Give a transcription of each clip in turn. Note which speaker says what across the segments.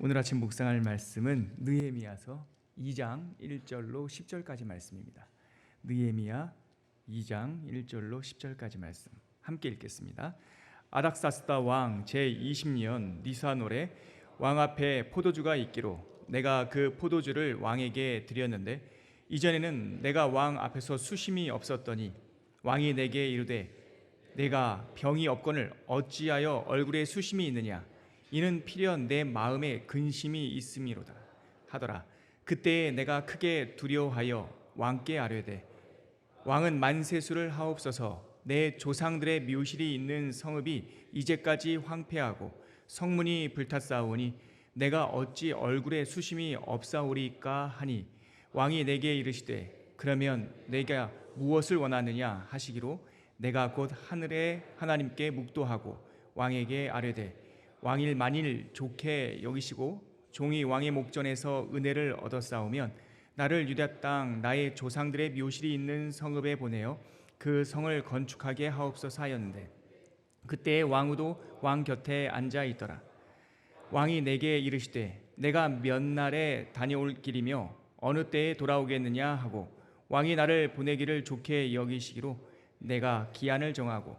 Speaker 1: 오늘 아침 묵상할 말씀은 느헤미야서 2장 1절로 10절까지 말씀입니다. 느헤미야 2장 1절로 10절까지 말씀 함께 읽겠습니다. 아닥사스다 왕 제20년 니산월에 왕 앞에 포도주가 있기로 내가 그 포도주를 왕에게 드렸는데 이전에는 내가 왕 앞에서 수심이 없었더니 왕이 내게 이르되 내가 병이 없거늘 어찌하여 얼굴에 수심이 있느냐 이는 필연 내 마음에 근심이 있음이로다 하더라. 그때에 내가 크게 두려워하여 왕께 아뢰되 왕은 만세수를 하옵소서. 내 조상들의 묘실이 있는 성읍이 이제까지 황폐하고 성문이 불탔사오니 내가 어찌 얼굴에 수심이 없사오리까 하니 왕이 내게 이르시되 그러면 내가 무엇을 원하느냐 하시기로 내가 곧 하늘의 하나님께 묵도하고 왕에게 아뢰되 왕일 만일 좋게 여기시고 종이 왕의 목전에서 은혜를 얻었사오면 나를 유다 땅 나의 조상들의 묘실이 있는 성읍에 보내어 그 성을 건축하게 하옵소서 하였는데 그때에 왕후도 왕 곁에 앉아 있더라. 왕이 내게 이르시되 내가 몇 날에 다녀올 길이며 어느 때에 돌아오겠느냐 하고 왕이 나를 보내기를 좋게 여기시기로 내가 기한을 정하고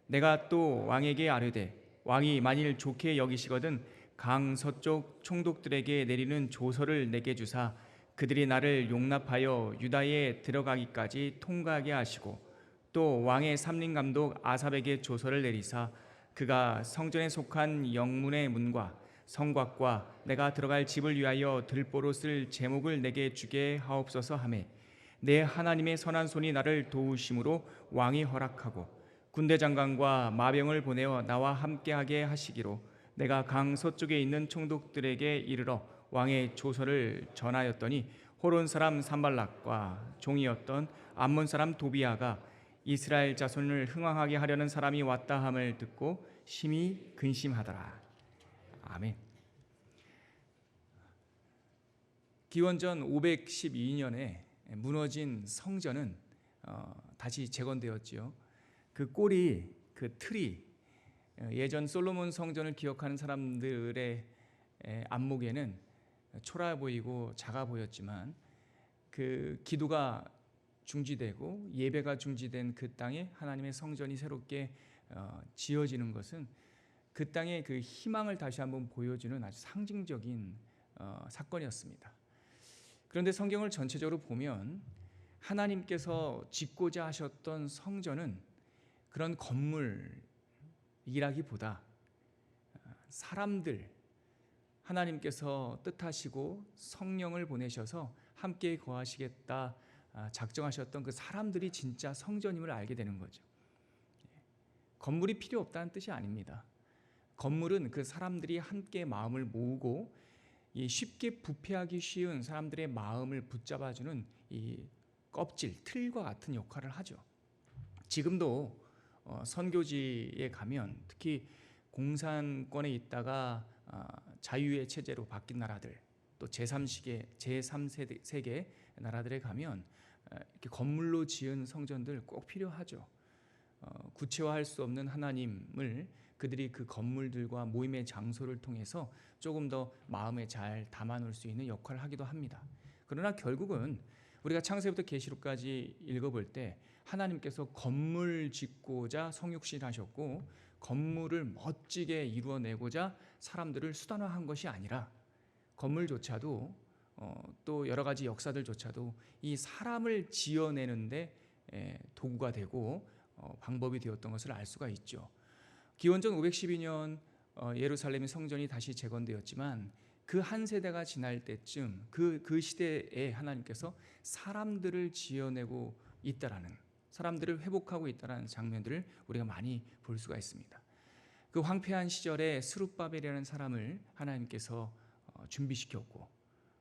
Speaker 1: 내가 또 왕에게 아뢰되 왕이 만일 좋게 여기시거든 강 서쪽 총독들에게 내리는 조서를 내게 주사 그들이 나를 용납하여 유다에 들어가기까지 통과하게 하시고 또 왕의 삼림감독 아삽에게 조서를 내리사 그가 성전에 속한 영문의 문과 성곽과 내가 들어갈 집을 위하여 들보로 쓸 제목을 내게 주게 하옵소서 하매 내 하나님의 선한 손이 나를 도우심으로 왕이 허락하고 군대 장관과 마병을 보내어 나와 함께하게 하시기로 내가 강 서쪽에 있는 총독들에게 이르러 왕의 조서를 전하였더니 호론 사람 산발락과 종이었던 암몬 사람 도비아가 이스라엘 자손을 흥왕하게 하려는 사람이 왔다 함을 듣고 심히 근심하더라. 아멘. 기원전 512년에 무너진 성전은 다시 재건되었지요. 그 꼬리, 그 틀이 예전 솔로몬 성전을 기억하는 사람들의 안목에는 초라해 보이고 작아 보였지만 그 기도가 중지되고 예배가 중지된 그 땅에 하나님의 성전이 새롭게 지어지는 것은 그 땅의 그 희망을 다시 한번 보여주는 아주 상징적인 사건이었습니다. 그런데 성경을 전체적으로 보면 하나님께서 짓고자 하셨던 성전은 그런 건물이라기보다 사람들, 하나님께서 뜻하시고 성령을 보내셔서 함께 거하시겠다 작정하셨던 그 사람들이 진짜 성전임을 알게 되는 거죠. 건물이 필요 없다는 뜻이 아닙니다. 건물은 그 사람들이 함께 마음을 모으고 쉽게 부패하기 쉬운 사람들의 마음을 붙잡아주는 이 껍질, 틀과 같은 역할을 하죠. 지금도 선교지에 가면 특히 공산권에 있다가 자유의 체제로 바뀐 나라들 또 제3세계 나라들에 가면 이렇게 건물로 지은 성전들 꼭 필요하죠. 구체화할 수 없는 하나님을 그들이 그 건물들과 모임의 장소를 통해서 조금 더 마음에 잘 담아놓을 수 있는 역할을 하기도 합니다. 그러나 결국은 우리가 창세부터 계시록까지 읽어볼 때 하나님께서 건물 짓고자 성육신하셨고 건물을 멋지게 이루어내고자 사람들을 수단화한 것이 아니라 건물조차도 또 여러 가지 역사들조차도 이 사람을 지어내는데 도구가 되고 방법이 되었던 것을 알 수가 있죠. 기원전 512년 예루살렘의 성전이 다시 재건되었지만 그 한 세대가 지날 때쯤 그 시대에 하나님께서 사람들을 지어내고 있다라는, 사람들을 회복하고 있다라는 장면들을 우리가 많이 볼 수가 있습니다. 그 황폐한 시절에 스룹바벨이라는 사람을 하나님께서 준비시켰고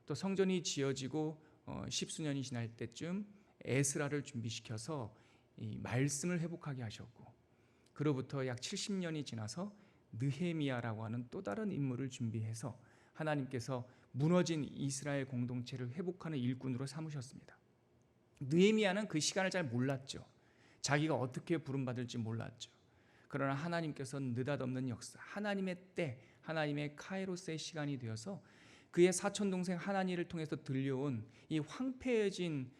Speaker 1: 또 성전이 지어지고 십수년이 지날 때쯤 에스라를 준비시켜서 이 말씀을 회복하게 하셨고 그로부터 약 70년이 지나서 느헤미야라고 하는 또 다른 인물을 준비해서 하나님께서 무너진 이스라엘 공동체를 회복하는 일꾼으로 삼으셨습니다. 느헤미야는 그 시간을 잘 몰랐죠. 자기가 어떻게 부름받을지 몰랐죠. 그러나 하나님께서 느닷없는 역사, 하나님의 때, 하나님의 카이로스의 시간이 되어서 그의 사촌 동생 하나니를 통해서 들려온 이 황폐해진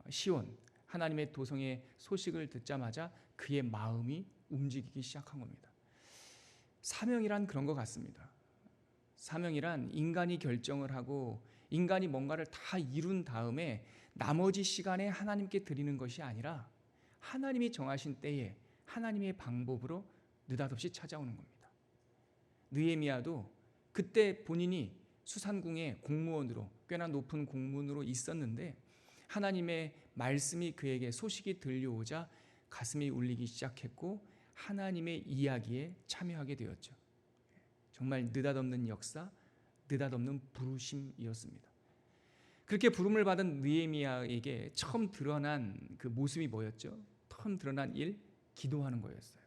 Speaker 1: 시온 하나님의 도성의 소식을 듣자마자 그의 마음이 움직이기 시작한 겁니다. 사명이란 그런 것 같습니다. 사명이란 인간이 결정을 하고 인간이 뭔가를 다 이룬 다음에 나머지 시간에 하나님께 드리는 것이 아니라 하나님이 정하신 때에 하나님의 방법으로 느닷없이 찾아오는 겁니다. 느헤미야도 그때 본인이 수산궁의 공무원으로 꽤나 높은 공무원으로 있었는데 하나님의 말씀이 그에게 소식이 들려오자 가슴이 울리기 시작했고 하나님의 이야기에 참여하게 되었죠. 정말 느닷없는 역사, 느닷없는 부르심이었습니다. 그렇게 부름을 받은 느헤미야에게 처음 드러난 그 모습이 뭐였죠? 처음 드러난 일, 기도하는 거였어요.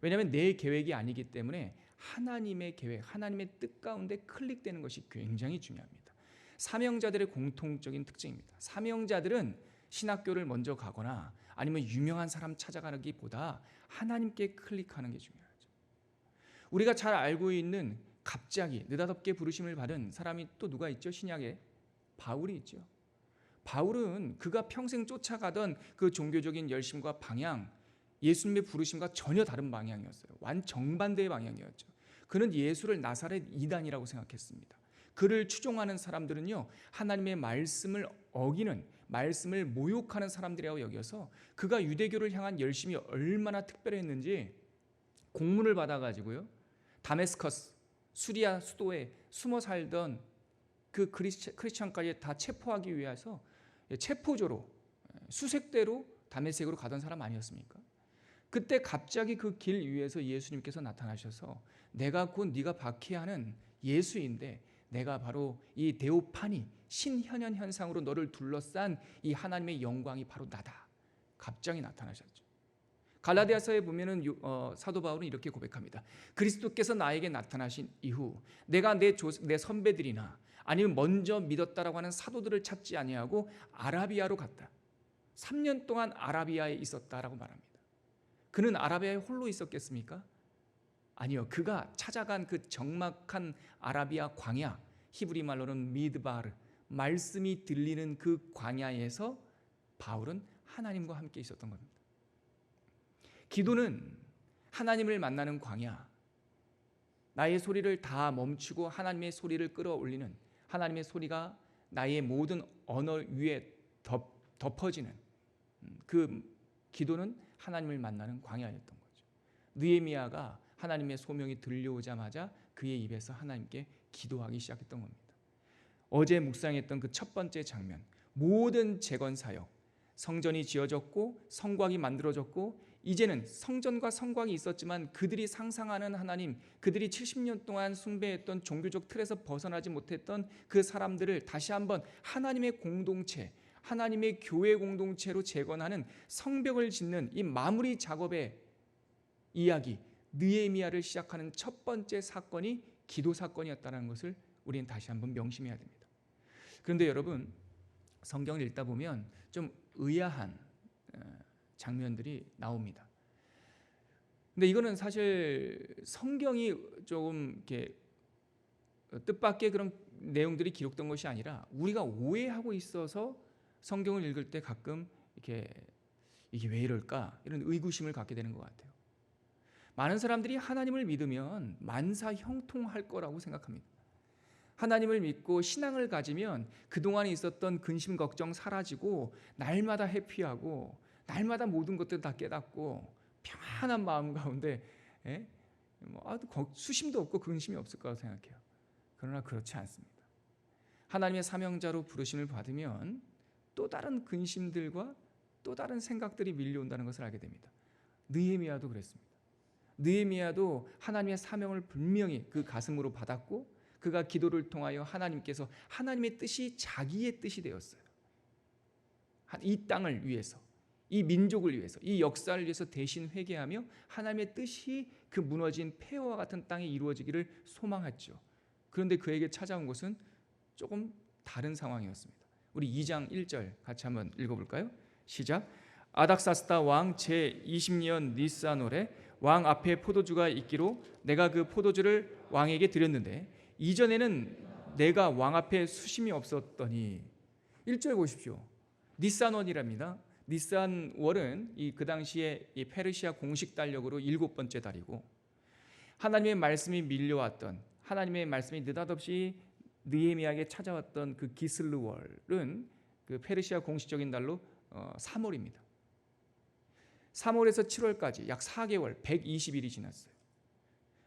Speaker 1: 왜냐하면 내 계획이 아니기 때문에 하나님의 계획, 하나님의 뜻 가운데 클릭되는 것이 굉장히 중요합니다. 사명자들의 공통적인 특징입니다. 사명자들은 신학교를 먼저 가거나 아니면 유명한 사람 찾아가기보다 하나님께 클릭하는 게 중요하죠. 우리가 잘 알고 있는 갑자기 느닷없게 부르심을 받은 사람이 또 누가 있죠? 신약에 바울이 있죠. 바울은 그가 평생 쫓아가던 그 종교적인 열심과 방향, 예수님의 부르심과 전혀 다른 방향이었어요. 완정반대의 방향이었죠. 그는 예수를 나사렛 이단이라고 생각했습니다. 그를 추종하는 사람들은요, 하나님의 말씀을 어기는, 말씀을 모욕하는 사람들이라고 여겨서 그가 유대교를 향한 열심이 얼마나 특별했는지 공문을 받아가지고요, 다메스커스, 수리아 수도에 숨어 살던 그 크리스천까지 다 체포하기 위해서 체포조로, 수색대로 다메섹으로 가던 사람 아니었습니까? 그때 갑자기 그 길 위에서 예수님께서 나타나셔서 내가 곧 네가 박해하는 예수인데 내가 바로 이 데오파니 신현현 현상으로 너를 둘러싼 이 하나님의 영광이 바로 나다. 갑자기 나타나셨죠. 갈라디아서에 보면은 사도 바울은 이렇게 고백합니다. 그리스도께서 나에게 나타나신 이후 내가 내 선배들이나 아니면 먼저 믿었다라고 하는 사도들을 찾지 아니하고 아라비아로 갔다. 3년 동안 아라비아에 있었다라고 말합니다. 그는 아라비아에 홀로 있었겠습니까? 아니요. 그가 찾아간 그 적막한 아라비아 광야, 히브리 말로는 미드바르, 말씀이 들리는 그 광야에서 바울은 하나님과 함께 있었던 겁니다. 기도는 하나님을 만나는 광야, 나의 소리를 다 멈추고 하나님의 소리를 끌어올리는, 하나님의 소리가 나의 모든 언어 위에 덮어지는 그 기도는 하나님을 만나는 광야였던 거죠. 느헤미야가 하나님의 소명이 들려오자마자 그의 입에서 하나님께 기도하기 시작했던 겁니다. 어제 묵상했던 그 첫 번째 장면, 모든 재건 사역, 성전이 지어졌고 성곽이 만들어졌고 이제는 성전과 성곽이 있었지만 그들이 상상하는 하나님, 그들이 70년 동안 숭배했던 종교적 틀에서 벗어나지 못했던 그 사람들을 다시 한번 하나님의 공동체, 하나님의 교회 공동체로 재건하는 성벽을 짓는 이 마무리 작업의 이야기, 느헤미야를 시작하는 첫 번째 사건이 기도 사건이었다는 것을 우리는 다시 한번 명심해야 됩니다. 그런데 여러분, 성경을 읽다 보면 좀 의아한 장면들이 나옵니다. 근데 이거는 사실 성경이 조금 이렇게 뜻밖의 그런 내용들이 기록된 것이 아니라 우리가 오해하고 있어서 성경을 읽을 때 가끔 이게 왜 이럴까 이런 의구심을 갖게 되는 것 같아요. 많은 사람들이 하나님을 믿으면 만사 형통할 거라고 생각합니다. 하나님을 믿고 신앙을 가지면 그동안에 있었던 근심 걱정 사라지고 날마다 해피하고 날마다 모든 것들 다 깨닫고 평안한 마음 가운데 수심도 없고 근심이 없을 거라고 생각해요. 그러나 그렇지 않습니다. 하나님의 사명자로 부르심을 받으면 또 다른 근심들과 또 다른 생각들이 밀려온다는 것을 알게 됩니다. 느헤미야도 그랬습니다. 느헤미야도 하나님의 사명을 분명히 그 가슴으로 받았고 그가 기도를 통하여 하나님께서 하나님의 뜻이 자기의 뜻이 되었어요. 이 땅을 위해서, 이 민족을 위해서, 이 역사를 위해서 대신 회개하며 하나님의 뜻이 그 무너진 폐허와 같은 땅에 이루어지기를 소망했죠. 그런데 그에게 찾아온 것은 조금 다른 상황이었습니다. 우리 2장 1절 같이 한번 읽어볼까요? 시작. 아닥사스다 왕 제20년 니스아놀에 왕 앞에 포도주가 있기로 내가 그 포도주를 왕에게 드렸는데 이전에는 내가 왕 앞에 수심이 없었더니 1절 보십시오. 니산월이랍니다. 니산월은 그 당시에 이 페르시아 공식 달력으로 7번째 달이고 하나님의 말씀이 밀려왔던 하나님의 말씀이 느닷없이 느헤미야에게 찾아왔던 그 기슬르월은 그 페르시아 공식적인 달로 3월입니다. 3월에서 7월까지 약 4개월 120일이 지났어요.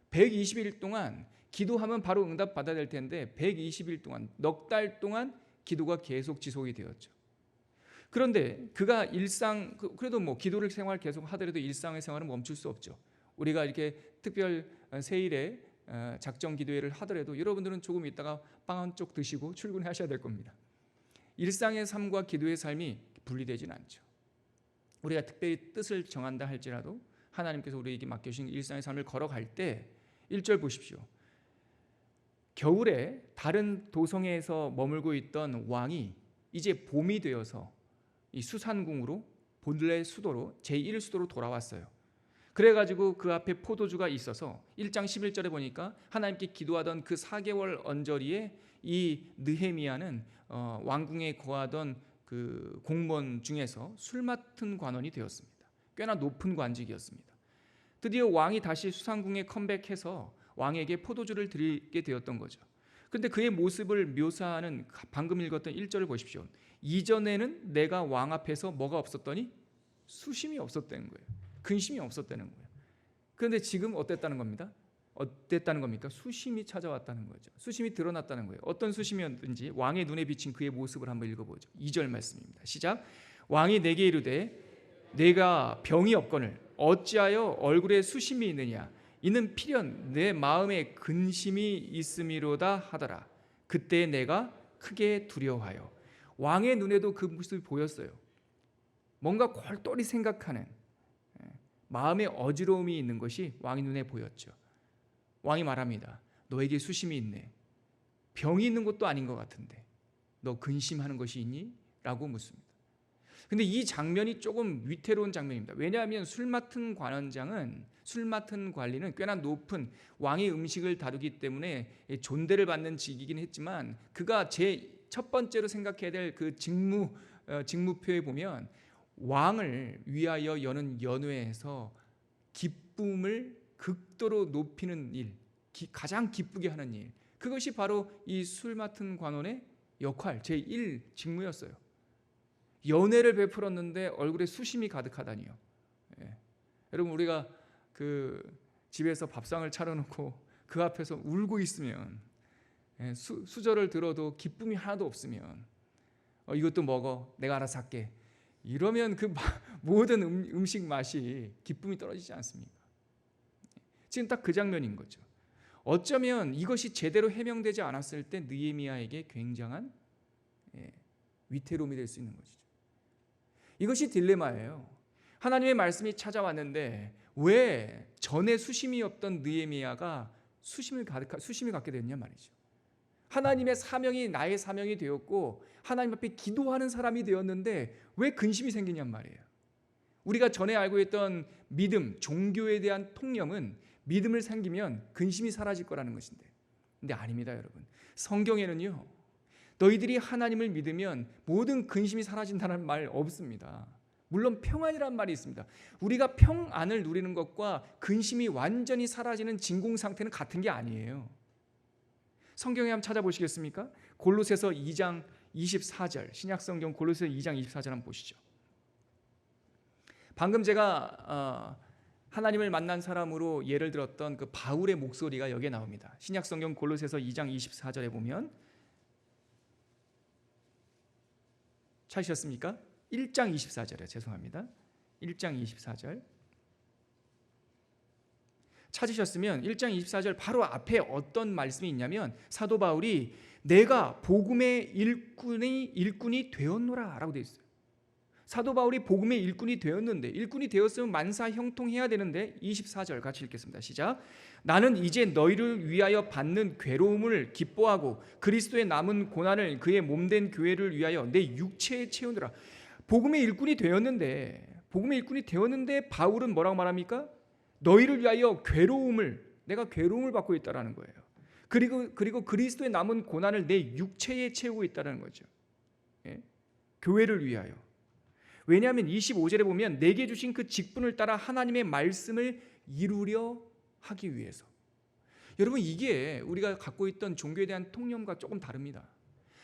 Speaker 1: 120일 동안 기도하면 바로 응답 받아야 될 텐데 120일 동안 넉 달 동안 기도가 계속 지속이 되었죠. 그런데 그가 그래도 뭐 기도를 생활 계속 하더라도 일상의 생활은 멈출 수 없죠. 우리가 이렇게 특별 세일에 작정 기도회를 하더라도 여러분들은 조금 있다가 빵 한 쪽 드시고 출근하셔야 될 겁니다. 일상의 삶과 기도의 삶이 분리되지는 않죠. 우리가 특별히 뜻을 정한다 할지라도 하나님께서 우리에게 맡겨주신 일상의 삶을 걸어갈 때 1절 보십시오. 겨울에 다른 도성에서 머물고 있던 왕이 이제 봄이 되어서 이 수산궁으로 본래 수도로 제1수도로 돌아왔어요. 그래가지고 그 앞에 포도주가 있어서 1장 11절에 보니까 하나님께 기도하던 그 4개월 언저리에 이 느헤미야는 왕궁에 거하던 그 공무원 중에서 술 맡은 관원이 되었습니다. 꽤나 높은 관직이었습니다. 드디어 왕이 다시 수산궁에 컴백해서 왕에게 포도주를 드리게 되었던 거죠. 그런데 그의 모습을 묘사하는 방금 읽었던 1절을 보십시오. 이전에는 내가 왕 앞에서 뭐가 없었더니 수심이 없었다는 거예요. 근심이 없었다는 거예요. 그런데 지금 어땠다는 겁니다? 어땠다는 겁니까? 수심이 찾아왔다는 거죠. 수심이 드러났다는 거예요. 어떤 수심이었든지 왕의 눈에 비친 그의 모습을 한번 읽어보죠. 2절 말씀입니다. 시작. 왕이 내게 이르되 내가 병이 없거늘 어찌하여 얼굴에 수심이 있느냐 이는 필연 내 마음에 근심이 있음이로다 하더라. 그때 내가 크게 두려워하여. 왕의 눈에도 그 모습이 보였어요. 뭔가 골똘히 생각하는 마음의 어지러움이 있는 것이 왕의 눈에 보였죠. 왕이 말합니다. 너에게 수심이 있네. 병이 있는 것도 아닌 것 같은데 너 근심하는 것이 있니? 라고 묻습니다. 근데 이 장면이 조금 위태로운 장면입니다. 왜냐하면 술 맡은 관리는 꽤나 높은 왕의 음식을 다루기 때문에 존대를 받는 직이긴 했지만 그가 제 첫 번째로 생각해야 될 그 직무표에 보면 왕을 위하여 여는 연회에서 기쁨을 극도로 높이는 일, 가장 기쁘게 하는 일, 그것이 바로 이 술 맡은 관원의 역할, 제1 직무였어요. 연회를 베풀었는데 얼굴에 수심이 가득하다니요. 여러분 우리가 그 집에서 밥상을 차려놓고 그 앞에서 울고 있으면 수저를 들어도 기쁨이 하나도 없으면 이것도 먹어 내가 알아서 할게 이러면 그 모든 음식 맛이 기쁨이 떨어지지 않습니까? 지금 딱 그 장면인 거죠. 어쩌면 이것이 제대로 해명되지 않았을 때 느헤미야에게 굉장한 위태로움이 될 수 있는 것이죠. 이것이 딜레마예요. 하나님의 말씀이 찾아왔는데 왜 전에 수심이 없던 느헤미야가 수심을 갖게 됐냐 말이죠. 하나님의 사명이 나의 사명이 되었고 하나님 앞에 기도하는 사람이 되었는데 왜 근심이 생기냔 말이에요. 우리가 전에 알고 있던 믿음, 종교에 대한 통념은 믿음을 생기면 근심이 사라질 거라는 것인데 근데 아닙니다 여러분. 성경에는요 너희들이 하나님을 믿으면 모든 근심이 사라진다는 말 없습니다. 물론 평안이라는 말이 있습니다. 우리가 평안을 누리는 것과 근심이 완전히 사라지는 진공 상태는 같은 게 아니에요. 성경에 한번 찾아보시겠습니까? 골로새서 2장 24절 신약성경 골로새서 2장 24절 한번 보시죠. 방금 제가 하나님을 만난 사람으로 예를 들었던 그 바울의 목소리가 여기에 나옵니다. 신약성경 골로새서 2장 24절에 보면 찾으셨습니까? 1장 24절에 죄송합니다. 1장 24절 찾으셨으면 1장 24절 바로 앞에 어떤 말씀이 있냐면 사도 바울이 내가 복음의 일꾼이 되었노라 라고 되어 있어요. 사도 바울이 복음의 일꾼이 되었는데 일꾼이 되었으면 만사 형통해야 되는데 24절 같이 읽겠습니다. 시작. 나는 이제 너희를 위하여 받는 괴로움을 기뻐하고 그리스도의 남은 고난을 그의 몸된 교회를 위하여 내 육체에 채우느라. 복음의 일꾼이 되었는데 바울은 뭐라고 말합니까? 너희를 위하여 내가 괴로움을 받고 있다라는 거예요. 그리고 그리스도의 남은 고난을 내 육체에 채우고 있다는 거죠. 예? 교회를 위하여. 왜냐하면 25절에 보면 내게 주신 그 직분을 따라 하나님의 말씀을 이루려 하기 위해서. 여러분, 이게 우리가 갖고 있던 종교에 대한 통념과 조금 다릅니다.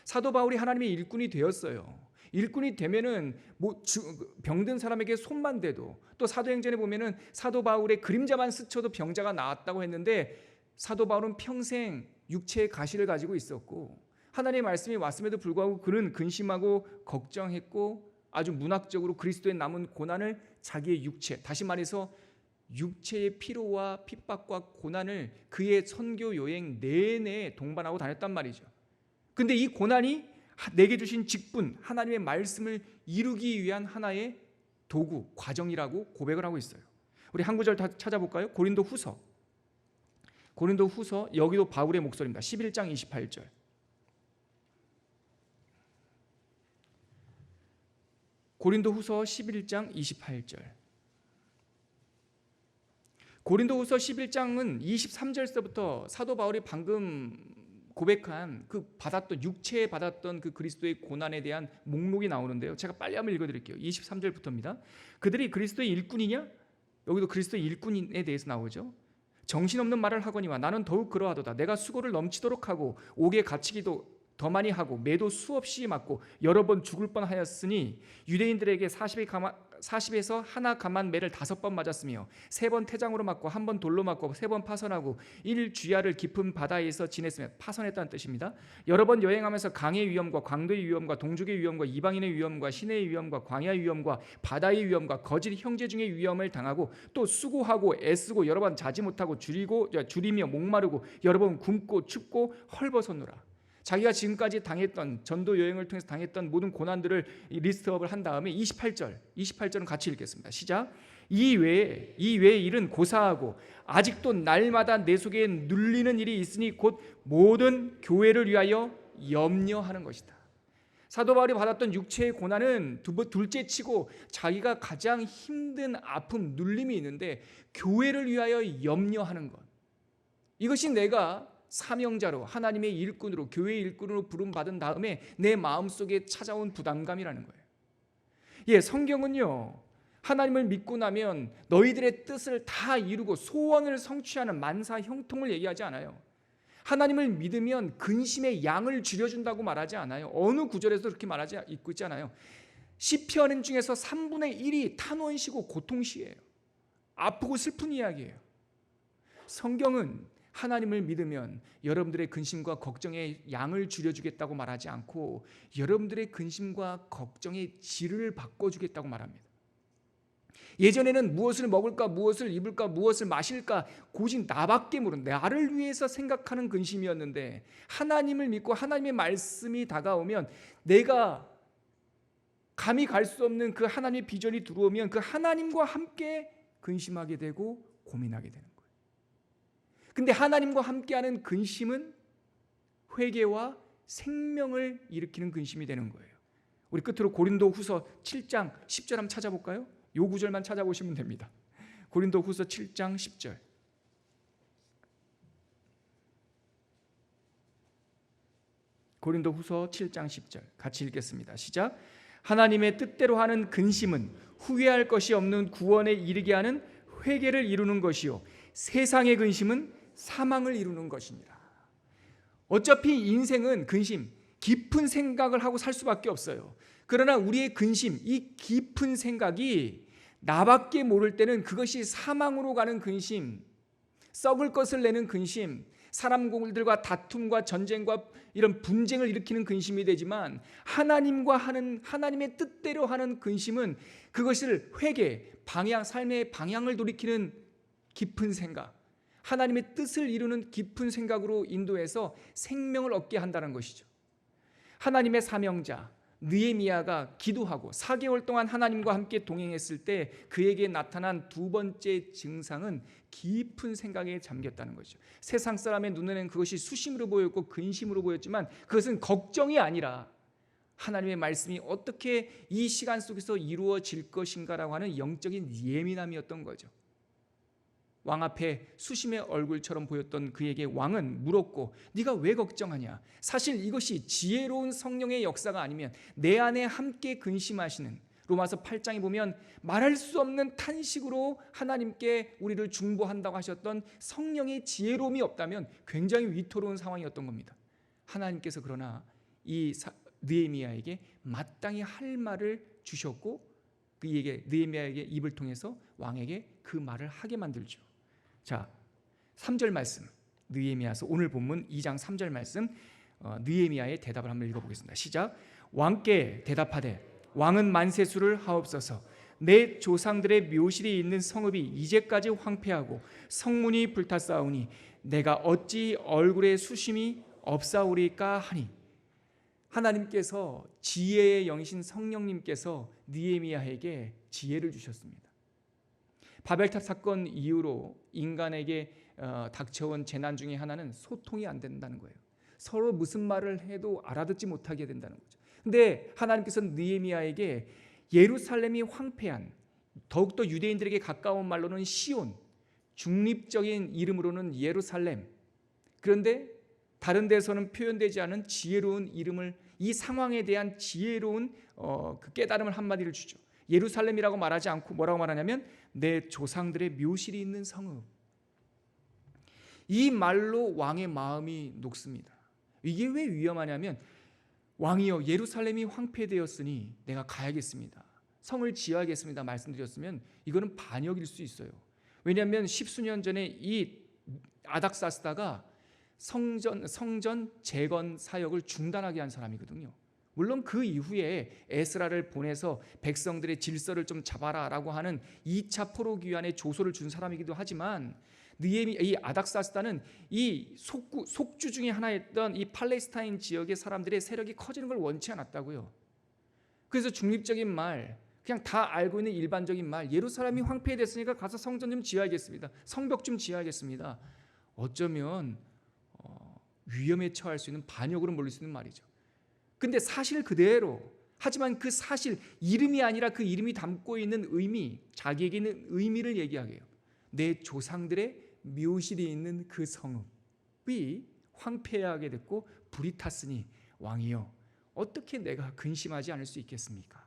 Speaker 1: 사도 바울이 하나님의 일꾼이 되었어요. 일꾼이 되면은 병든 사람에게 손만 대도, 또 사도행전에 보면은 사도 바울의 그림자만 스쳐도 병자가 나았다고 했는데, 사도 바울은 평생 육체의 가시를 가지고 있었고 하나님의 말씀이 왔음에도 불구하고 그는 근심하고 걱정했고 아주 문학적으로 그리스도의 남은 고난을 자기의 육체, 다시 말해서 육체의 피로와 핍박과 고난을 그의 선교 여행 내내 동반하고 다녔단 말이죠. 근데 이 고난이 내게 주신 직분, 하나님의 말씀을 이루기 위한 하나의 도구, 과정이라고 고백을 하고 있어요. 우리 한 구절 다 찾아볼까요? 고린도후서, 여기도 바울의 목소리입니다. 11장 28절. 고린도후서 11장 28절. 고린도후서 11장은 23절서부터 사도 바울이 방금 고백한 육체에 받았던 그 그리스도의 고난에 대한 목록이 나오는데요. 제가 빨리 한번 읽어드릴게요. 23절부터입니다. 그들이 그리스도의 일꾼이냐? 여기도 그리스도의 일꾼에 대해서 나오죠. 정신없는 말을 하거니와 나는 더욱 그러하도다. 내가 수고를 넘치도록 하고 옥에 갇히기도 더 많이 하고 매도 수없이 맞고 여러 번 죽을 뻔하였으니 유대인들에게 40에서 하나 감한 매를 5번 맞았으며 3번 태장으로 맞고 1번 돌로 맞고 3번 파선하고 1주야를 깊은 바다에서 지냈으며, 파선했다는 뜻입니다. 여러 번 여행하면서 강의 위험과 광도의 위험과 동족의 위험과 이방인의 위험과 시내의 위험과 광야의 위험과 바다의 위험과 거짓 형제 중의 위험을 당하고 또 수고하고 애쓰고 여러 번 자지 못하고 줄이며 목마르고 여러 번 굶고 춥고 헐벗었노라. 자기가 지금까지 당했던, 전도 여행을 통해서 당했던 모든 고난들을 리스트업을 한 다음에 28절은 같이 읽겠습니다. 시작. 이 외에 일은 고사하고 아직도 날마다 내 속에 눌리는 일이 있으니 곧 모든 교회를 위하여 염려하는 것이다. 사도 바울이 받았던 육체의 고난은 둘째치고 자기가 가장 힘든 아픔, 눌림이 있는데 교회를 위하여 염려하는 것, 이것이 내가 사명자로, 하나님의 일꾼으로, 교회의 일꾼으로 부름받은 다음에 내 마음속에 찾아온 부담감이라는 거예요. 예, 성경은요, 하나님을 믿고 나면 너희들의 뜻을 다 이루고 소원을 성취하는 만사 형통을 얘기하지 않아요. 하나님을 믿으면 근심의 양을 줄여준다고 말하지 않아요. 어느 구절에서 그렇게 말하지 있고 있지 않아요. 시편 중에서 3분의 1이 탄원시고 고통시예요. 아프고 슬픈 이야기예요. 성경은 하나님을 믿으면 여러분들의 근심과 걱정의 양을 줄여주겠다고 말하지 않고 여러분들의 근심과 걱정의 질을 바꿔주겠다고 말합니다. 예전에는 무엇을 먹을까, 무엇을 입을까, 무엇을 마실까 고집 나밖에 모르는, 나를 위해서 생각하는 근심이었는데, 하나님을 믿고 하나님의 말씀이 다가오면, 내가 감히 갈 수 없는 그 하나님의 비전이 들어오면 그 하나님과 함께 근심하게 되고 고민하게 되는 거예요. 근데 하나님과 함께하는 근심은 회개와 생명을 일으키는 근심이 되는 거예요. 우리 끝으로 고린도후서 7장 10절 한번 찾아볼까요? 요 구절만 찾아보시면 됩니다. 고린도후서 7장 10절. 고린도후서 7장 10절 같이 읽겠습니다. 시작. 하나님의 뜻대로 하는 근심은 후회할 것이 없는 구원에 이르게 하는 회개를 이루는 것이요 세상의 근심은 사망을 이루는 것입니다. 어차피 인생은 근심, 깊은 생각을 하고 살 수밖에 없어요. 그러나 우리의 근심, 이 깊은 생각이 나밖에 모를 때는 그것이 사망으로 가는 근심, 썩을 것을 내는 근심, 사람들과 다툼과 전쟁과 이런 분쟁을 일으키는 근심이 되지만, 하나님의 뜻대로 하는 근심은 그것을 회개, 삶의 방향을 돌이키는 깊은 생각, 하나님의 뜻을 이루는 깊은 생각으로 인도해서 생명을 얻게 한다는 것이죠. 하나님의 사명자 느헤미야가 기도하고 4개월 동안 하나님과 함께 동행했을 때 그에게 나타난 두 번째 증상은 깊은 생각에 잠겼다는 것이죠. 세상 사람의 눈에는 그것이 수심으로 보였고 근심으로 보였지만 그것은 걱정이 아니라 하나님의 말씀이 어떻게 이 시간 속에서 이루어질 것인가라고 하는 영적인 예민함이었던 거죠. 왕 앞에 수심의 얼굴처럼 보였던 그에게 왕은 물었고, 네가 왜 걱정하냐? 사실 이것이 지혜로운 성령의 역사가 아니면 내 안에 함께 근심하시는, 로마서 8장에 보면 말할 수 없는 탄식으로 하나님께 우리를 중보한다고 하셨던 성령의 지혜로움이 없다면 굉장히 위태로운 상황이었던 겁니다. 하나님께서 그러나 이 느헤미야에게 마땅히 할 말을 주셨고, 그에게 느헤미야에게 입을 통해서 왕에게 그 말을 하게 만들죠. 자, 3절 말씀, 느헤미야서 오늘 본문 2장 3절 말씀, 느헤미야의 대답을 한번 읽어보겠습니다. 시작. 왕께 대답하되 왕은 만세수를 하옵소서. 내 조상들의 묘실이 있는 성읍이 이제까지 황폐하고 성문이 불탔사오니 내가 어찌 얼굴에 수심이 없사오리까 하니. 하나님께서 지혜의 영이신 성령님께서 느헤미야에게 지혜를 주셨습니다. 바벨탑 사건 이후로 인간에게 닥쳐온 재난 중에 하나는 소통이 안 된다는 거예요. 서로 무슨 말을 해도 알아듣지 못하게 된다는 거죠. 근데 하나님께서는 느헤미야에게 예루살렘이 황폐한, 더욱더 유대인들에게 가까운 말로는 시온, 중립적인 이름으로는 예루살렘, 그런데 다른 데서는 표현되지 않은 지혜로운 이름을, 이 상황에 대한 지혜로운 그 깨달음을 한마디를 주죠. 예루살렘이라고 말하지 않고 뭐라고 말하냐면 내 조상들의 묘실이 있는 성읍. 이 말로 왕의 마음이 녹습니다. 이게 왜 위험하냐면, 왕이여 예루살렘이 황폐되었으니 내가 가야겠습니다, 성을 지어야겠습니다 말씀드렸으면 이거는 반역일 수 있어요. 왜냐하면 십수년 전에 이 아닥사스다가 성전 재건 사역을 중단하게 한 사람이거든요. 물론 그 이후에 에스라를 보내서 백성들의 질서를 좀 잡아라라고 하는 2차 포로귀환의 조소를 준 사람이기도 하지만, 이 아닥사스다는 이 속주 중에 하나였던 이 팔레스타인 지역의 사람들의 세력이 커지는 걸 원치 않았다고요. 그래서 중립적인 말, 그냥 다 알고 있는 일반적인 말, 예루살렘이 황폐됐으니까 가서 성전 좀 지어야겠습니다, 성벽 좀 지어야겠습니다, 어쩌면 위험에 처할 수 있는, 반역으로 몰릴 수 있는 말이죠. 근데 사실 그대로, 하지만 그 사실, 이름이 아니라 그 이름이 담고 있는 의미, 자기에게 있는 의미를 얘기하게요. 내 조상들의 묘실이 있는 그 성읍이 황폐하게 됐고 불이 탔으니 왕이여 어떻게 내가 근심하지 않을 수 있겠습니까?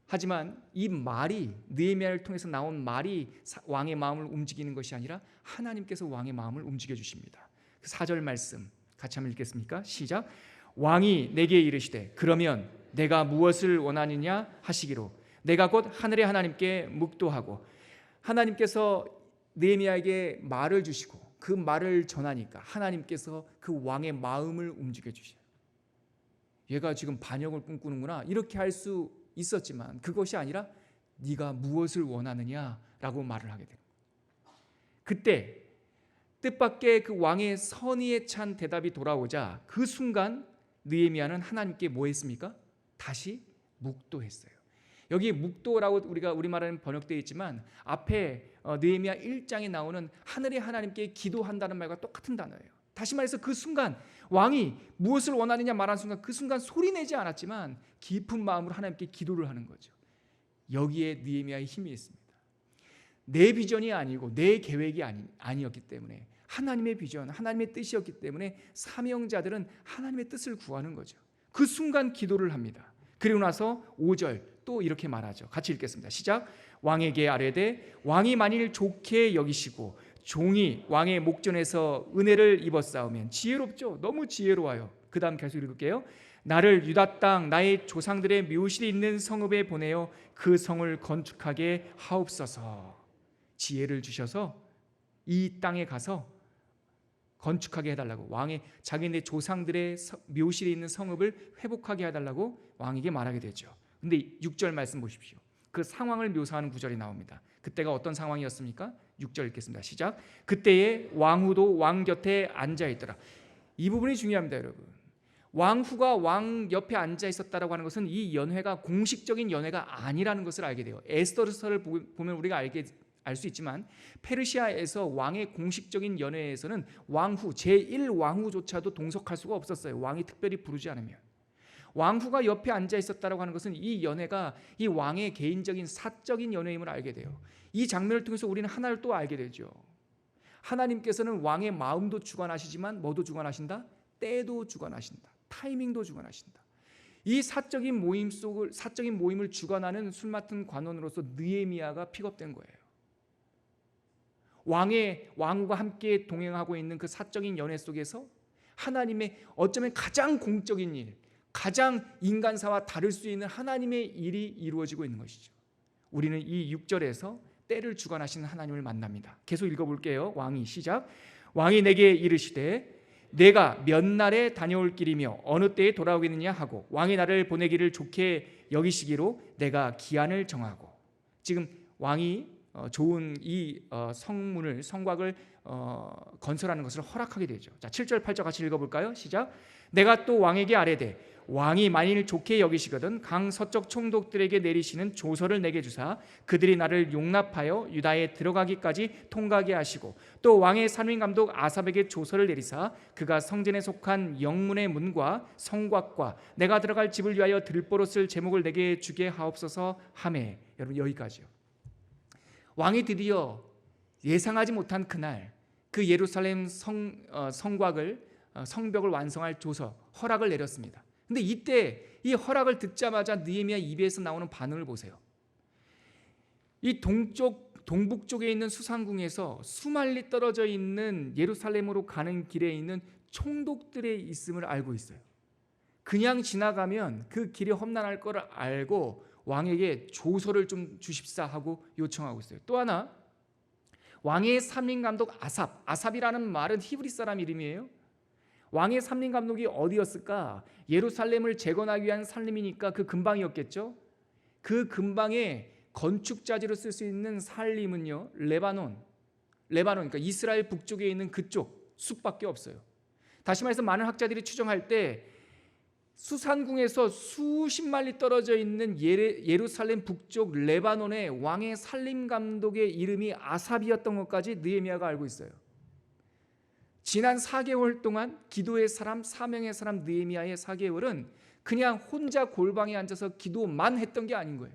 Speaker 1: 하지만 이 말이, 느헤미야를 통해서 나온 말이 왕의 마음을 움직이는 것이 아니라 하나님께서 왕의 마음을 움직여 주십니다. 4절 말씀 같이 한번 읽겠습니까? 시작. 왕이 내게 이르시되 그러면 내가 무엇을 원하느냐 하시기로 내가 곧 하늘의 하나님께 묵도하고. 하나님께서 느헤미야에게 말을 주시고 그 말을 전하니까 하나님께서 그 왕의 마음을 움직여 주셔요. 얘가 지금 반역을 꿈꾸는구나 이렇게 할 수 있었지만 그것이 아니라 네가 무엇을 원하느냐라고 말을 하게 됩니다. 그때 뜻밖의 그 왕의 선의에 찬 대답이 돌아오자 그 순간 느헤미야는 하나님께 뭐 했습니까? 다시 묵도했어요. 여기 묵도라고 우리가 우리말에는 번역되어 있지만 앞에 느헤미야 1장에 나오는 하늘의 하나님께 기도한다는 말과 똑같은 단어예요. 다시 말해서 그 순간 왕이 무엇을 원하느냐 말한 순간 그 순간 소리내지 않았지만 깊은 마음으로 하나님께 기도를 하는 거죠. 여기에 느헤미야의 힘이 있습니다. 내 비전이 아니고 내 계획이 아니었기 때문에 하나님의 비전, 하나님의 뜻이었기 때문에 사명자들은 하나님의 뜻을 구하는 거죠. 그 순간 기도를 합니다. 그리고 나서 5절 또 이렇게 말하죠. 같이 읽겠습니다. 시작. 왕에게 아뢰되 왕이 만일 좋게 여기시고 종이 왕의 목전에서 은혜를 입었사오면, 지혜롭죠. 너무 지혜로워요. 그 다음 계속 읽을게요. 나를 유다 땅 나의 조상들의 묘실이 있는 성읍에 보내어 그 성을 건축하게 하옵소서. 지혜를 주셔서 이 땅에 가서 건축하게 해달라고, 왕의 자기네 조상들의 묘실에 있는 성읍을 회복하게 해달라고 왕에게 말하게 되죠. 근데 6절 말씀 보십시오. 그 상황을 묘사하는 구절이 나옵니다. 그때가 어떤 상황이었습니까? 6절 읽겠습니다. 시작. 그때에 왕후도 왕 곁에 앉아 있더라. 이 부분이 중요합니다, 여러분. 왕후가 왕 옆에 앉아 있었다라고 하는 것은 이 연회가 공식적인 연회가 아니라는 것을 알게 돼요. 에스더서를 보면 우리가 알 수 있지만 페르시아에서 왕의 공식적인 연회에서는 왕후 제1왕후조차도 동석할 수가 없었어요. 왕이 특별히 부르지 않으면. 왕후가 옆에 앉아 있었다라고 하는 것은 이 연애가 이 왕의 개인적인 사적인 연애임을 알게 돼요. 이 장면을 통해서 우리는 하나를 또 알게 되죠. 하나님께서는 왕의 마음도 주관하시지만 뭐도 주관하신다? 때도 주관하신다. 타이밍도 주관하신다. 이 사적인 모임을 주관하는 술 맡은 관원으로서 느헤미야가 픽업된 거예요. 왕과 함께 동행하고 있는 그 사적인 연애 속에서 하나님의 어쩌면 가장 공적인 일, 가장 인간사와 다를 수 있는 하나님의 일이 이루어지고 있는 것이죠. 우리는 이 6절에서 때를 주관하시는 하나님을 만납니다. 계속 읽어볼게요. 왕이 시작. 왕이 내게 이르시되 내가 몇 날에 다녀올 길이며 어느 때에 돌아오겠느냐 하고 왕이 나를 보내기를 좋게 여기시기로 내가 기한을 정하고. 지금 왕이 좋은 이 성곽을 건설하는 것을 허락하게 되죠. 자, 7절 8절 같이 읽어볼까요? 시작. 내가 또 왕에게 아뢰되 왕이 만일 좋게 여기시거든 강 서쪽 총독들에게 내리시는 조서를 내게 주사 그들이 나를 용납하여 유다에 들어가기까지 통과하게 하시고 또 왕의 산림감독 아삽에게 조서를 내리사 그가 성전에 속한 영문의 문과 성곽과 내가 들어갈 집을 위하여 들보로 쓸 제목을 내게 주게 하옵소서 하매. 여러분, 여기까지요. 왕이 드디어 예상하지 못한 그날 그 예루살렘 성곽을 성벽을 완성할 조서 허락을 내렸습니다. 근데 이때 이 허락을 듣자마자 느헤미야 입에서 나오는 반응을 보세요. 이 동북 쪽에 있는 수상궁에서 수만리 떨어져 있는 예루살렘으로 가는 길에 있는 총독들의 있음을 알고 있어요. 그냥 지나가면 그 길이 험난할 거를 알고 왕에게 조서를 좀 주십사 하고 요청하고 있어요. 또 하나, 왕의 삼림감독 아삽이라는 말은 히브리 사람 이름이에요. 왕의 삼림감독이 어디였을까? 예루살렘을 재건하기 위한 살림이니까 그 근방이었겠죠. 그 근방에 건축자재로 쓸 수 있는 살림은요, 레바논, 그러니까 이스라엘 북쪽에 있는 그쪽 숲밖에 없어요. 다시 말해서 많은 학자들이 추정할 때 수산궁에서 수십 마리 떨어져 있는 예루살렘 북쪽 레바논의 왕의 살림감독의 이름이 아삽이었던 것까지 느헤미야가 알고 있어요. 지난 4개월 동안 기도의 사람, 사명의 사람 느헤미야의 4개월은 그냥 혼자 골방에 앉아서 기도만 했던 게 아닌 거예요.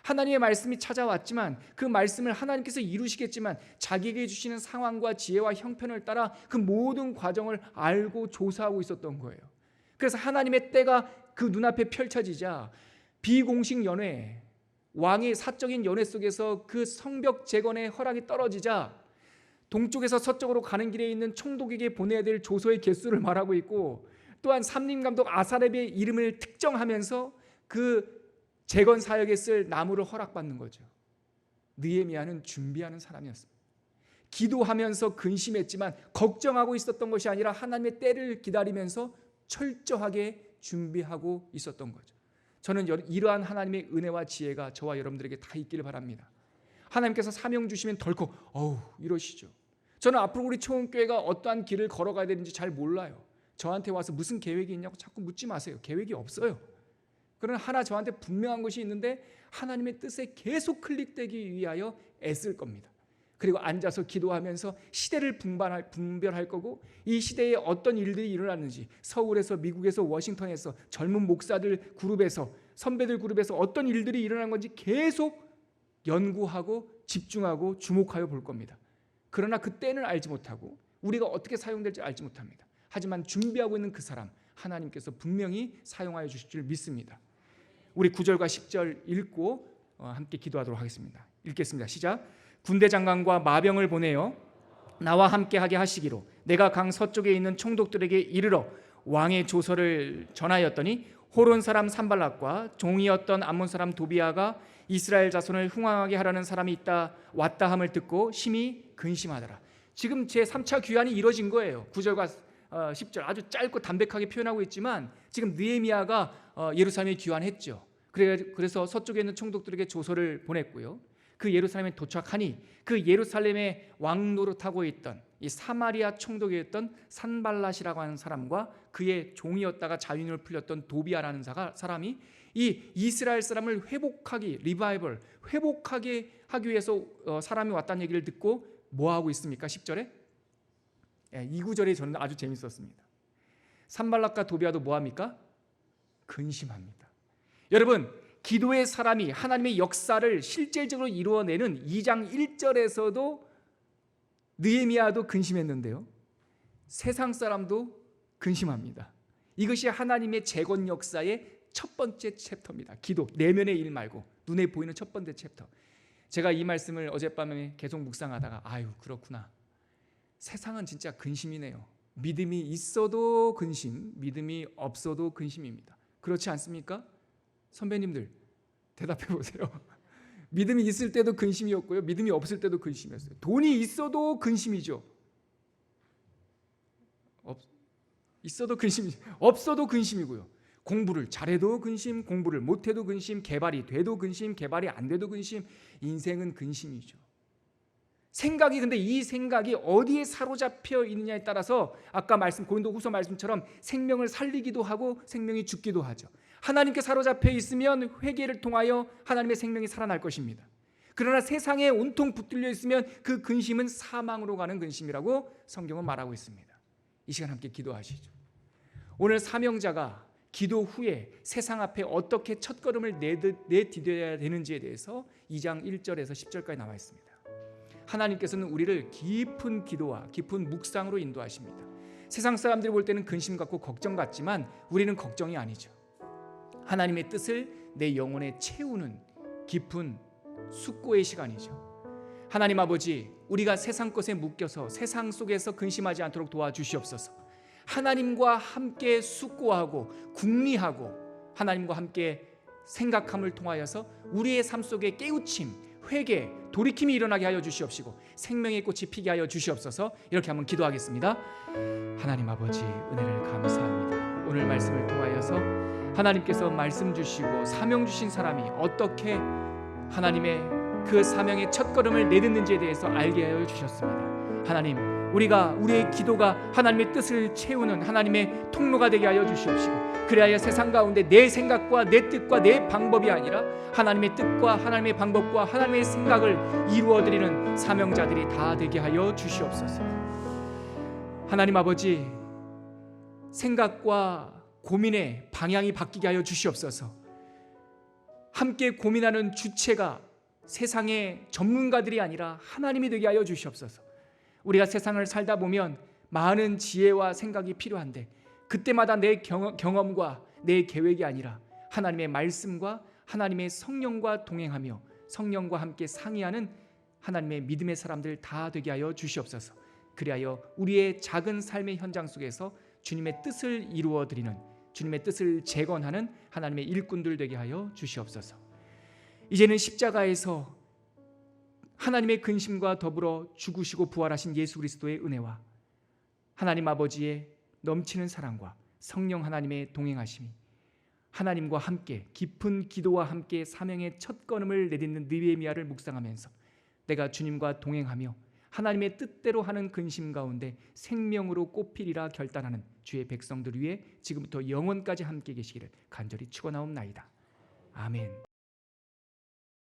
Speaker 1: 하나님의 말씀이 찾아왔지만 그 말씀을 하나님께서 이루시겠지만 자기에게 주시는 상황과 지혜와 형편을 따라 그 모든 과정을 알고 조사하고 있었던 거예요. 그래서 하나님의 때가 그 눈앞에 펼쳐지자 비공식 연회, 왕의 사적인 연회 속에서 그 성벽 재건의 허락이 떨어지자 동쪽에서 서쪽으로 가는 길에 있는 총독에게 보내야 될 조서의 개수를 말하고 있고 또한 삼림감독 아사렙의 이름을 특정하면서 그 재건 사역에 쓸 나무를 허락받는 거죠. 느헤미야는 준비하는 사람이었습니다. 기도하면서 근심했지만 걱정하고 있었던 것이 아니라 하나님의 때를 기다리면서 철저하게 준비하고 있었던 거죠. 저는 이러한 하나님의 은혜와 지혜가 저와 여러분들에게 다 있기를 바랍니다. 하나님께서 사명 주시면 덜컥 이러시죠. 저는 앞으로 우리 초원교회가 어떠한 길을 걸어가야 되는지 잘 몰라요. 저한테 와서 무슨 계획이 있냐고 자꾸 묻지 마세요. 계획이 없어요. 그러나 하나 저한테 분명한 것이 있는데 하나님의 뜻에 계속 클릭되기 위하여 애쓸 겁니다. 그리고 앉아서 기도하면서 시대를 분별할 거고 이 시대에 어떤 일들이 일어났는지 서울에서 미국에서 워싱턴에서 젊은 목사들 그룹에서 선배들 그룹에서 어떤 일들이 일어난 건지 계속 연구하고 집중하고 주목하여 볼 겁니다. 그러나 그 때는 알지 못하고 우리가 어떻게 사용될지 알지 못합니다. 하지만 준비하고 있는 그 사람 하나님께서 분명히 사용하여 주실 줄 믿습니다. 우리 9절과 10절 읽고 함께 기도하도록 하겠습니다. 읽겠습니다. 시작. 군대 장관과 마병을 보내어 나와 함께하게 하시기로 내가 강 서쪽에 있는 총독들에게 이르러 왕의 조서를 전하였더니 호론 사람 산발락과 종이었던 암몬 사람 도비아가 이스라엘 자손을 흥황하게 하려는 사람이 왔다 함을 듣고 심히 근심하더라. 지금 제3차 귀환이 이루어진 거예요. 9절과 10절 아주 짧고 담백하게 표현하고 있지만 지금 느헤미야가 예루살렘에 귀환했죠. 그래서 서쪽에 있는 총독들에게 조서를 보냈고요. 그 예루살렘에 도착하니 그 예루살렘에 왕노릇하고 있던 이 사마리아 총독이었던 산발랏이라고 하는 사람과 그의 종이었다가 자유인을 풀렸던 도비아라는 사람이 이 이스라엘 사람을 회복하게 하기 위해서 사람이 왔다는 얘기를 듣고 뭐 하고 있습니까? 10절에 이 구절이 저는 아주 재밌었습니다. 산발랏과 도비아도 뭐 합니까? 근심합니다. 여러분, 기도의 사람이 하나님의 역사를 실질적으로 이루어내는 2장 1절에서도 느헤미야도 근심했는데요, 세상 사람도 근심합니다. 이것이 하나님의 재건 역사의 첫 번째 챕터입니다. 기도, 내면의 일 말고 눈에 보이는 첫 번째 챕터. 제가 이 말씀을 어젯밤에 계속 묵상하다가 아유, 그렇구나. 세상은 진짜 근심이네요. 믿음이 있어도 근심, 믿음이 없어도 근심입니다. 그렇지 않습니까? 선배님들 대답해 보세요. 믿음이 있을 때도 근심이었고요, 믿음이 없을 때도 근심이었어요. 돈이 있어도 근심이죠. 있어도 근심이, 없어도 근심이고요. 공부를 잘해도 근심, 공부를 못해도 근심, 개발이 돼도 근심, 개발이 안 돼도 근심. 인생은 근심이죠. 생각이, 근데 이 생각이 어디에 사로잡혀 있느냐에 따라서 아까 고린도후서 말씀처럼 생명을 살리기도 하고 생명이 죽기도 하죠. 하나님께 사로잡혀 있으면 회개를 통하여 하나님의 생명이 살아날 것입니다. 그러나 세상에 온통 붙들려 있으면 그 근심은 사망으로 가는 근심이라고 성경은 말하고 있습니다. 이 시간 함께 기도하시죠. 오늘 사명자가 기도 후에 세상 앞에 어떻게 첫걸음을 내디뎌야 되는지에 대해서 2장 1절에서 10절까지 나와 있습니다. 하나님께서는 우리를 깊은 기도와 깊은 묵상으로 인도하십니다. 세상 사람들이 볼 때는 근심 같고 걱정 같지만 우리는 걱정이 아니죠. 하나님의 뜻을 내 영혼에 채우는 깊은 숙고의 시간이죠. 하나님 아버지, 우리가 세상 것에 묶여서 세상 속에서 근심하지 않도록 도와주시옵소서. 하나님과 함께 숙고하고 궁리하고 하나님과 함께 생각함을 통하여서 우리의 삶 속에 깨우침, 회개, 돌이킴이 일어나게 하여 주시옵시고 생명의 꽃이 피게 하여 주시옵소서. 이렇게 한번 기도하겠습니다. 하나님 아버지, 은혜를 감사합니다. 오늘 말씀을 통하여서 하나님께서 말씀 주시고 사명 주신 사람이 어떻게 하나님의 그 사명의 첫걸음을 내딛는지에 대해서 알게 하여 주셨습니다. 하나님, 우리의 기도가 하나님의 뜻을 채우는 하나님의 통로가 되게 하여 주시옵시고 그래야 세상 가운데 내 생각과 내 뜻과 내 방법이 아니라 하나님의 뜻과 하나님의 방법과 하나님의 생각을 이루어드리는 사명자들이 다 되게 하여 주시옵소서. 하나님 아버지, 생각과 고민의 방향이 바뀌게 하여 주시옵소서. 함께 고민하는 주체가 세상의 전문가들이 아니라 하나님이 되게 하여 주시옵소서. 우리가 세상을 살다 보면 많은 지혜와 생각이 필요한데 그때마다 내 경험과 내 계획이 아니라 하나님의 말씀과 하나님의 성령과 동행하며 성령과 함께 상의하는 하나님의 믿음의 사람들 다 되게 하여 주시옵소서. 그리하여 우리의 작은 삶의 현장 속에서 주님의 뜻을 이루어드리는, 주님의 뜻을 재건하는 하나님의 일꾼들 되게 하여 주시옵소서. 이제는 십자가에서 하나님의 근심과 더불어 죽으시고 부활하신 예수 그리스도의 은혜와 하나님 아버지의 넘치는 사랑과 성령 하나님의 동행하심이 하나님과 함께 깊은 기도와 함께 사명의 첫걸음을 내딛는 느헤미야를 묵상하면서 내가 주님과 동행하며 하나님의 뜻대로 하는 근심 가운데 생명으로 꽃피리라 결단하는 주의 백성들 위해 지금부터 영원까지 함께 계시기를 간절히 축원하옵나이다. 아멘.